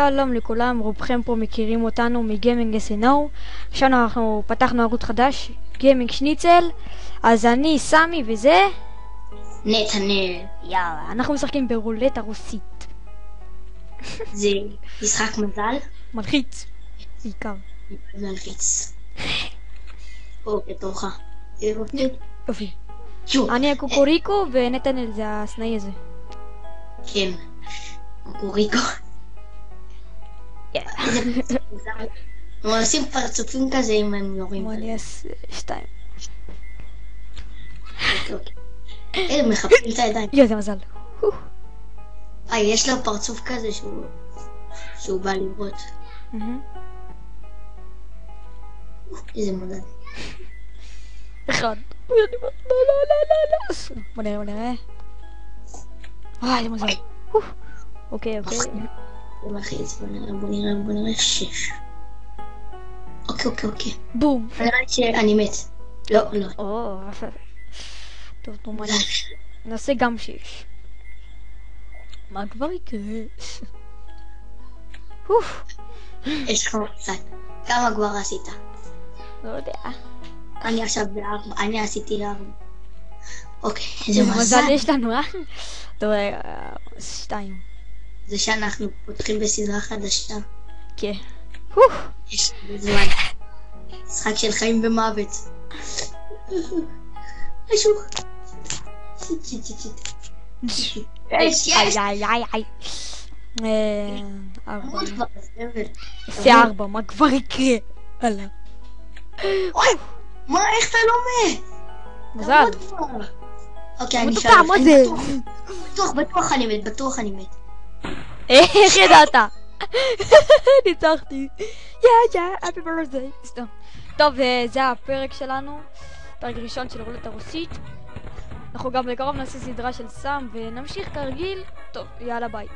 שלום לכולם, רובכם פה מכירים אותנו מגיימינג SNO. עכשיו אנחנו פתחנו ערוץ חדש, גיימינג שניצל. אז אני סמי וזה נתנאל. יאללה, אנחנו משחקים ברולטה רוסית. זה משחק מזל? מלחיץ בעיקר. מלחיץ. אוקיי, תורך. יופי. אני הקוקוריקו ונתנאל זה הסנאי הזה. כן, קוקוריקו. הם עושים פרצופים כזה אם הם יורים. בוא אני אעשה 2. אלה מחפשים את הידיים. זה מזל. יש לו פרצוף כזה שהוא בא לראות. איזה מודד. 1. בוא נראה. איזה מזל. אוקיי. זה מלחיץ, בוא נראה 6. אוקיי. בום. נראה לי שאני מת. לא. טוב, נו, נעשה גם 6. מה כבר יקרה? יש לך קצת. כמה כבר עשית? לא יודע. אני עכשיו ב4. אני עשיתי 4. אוקיי, זה מזל יש לנו, טוב, 2. זה שאנחנו פותחים בסדרה חדשה. כן. יש זמן. משחק של חיים ומוות. משהו. שיט. איי. 4. זה 4, מה כבר יקרה? הלאה. מה, איך אתה לא מת? מזל. אוקיי, אני שואל. מה זה? בטוח אני מת. איך ידעת? ניצחתי. happy birthday. סתם. טוב, זה הפרק שלנו. פרק ראשון של רולטה רוסית. אנחנו גם בקרוב נעשה סדרה של סם ונמשיך כרגיל. טוב, יאללה ביי.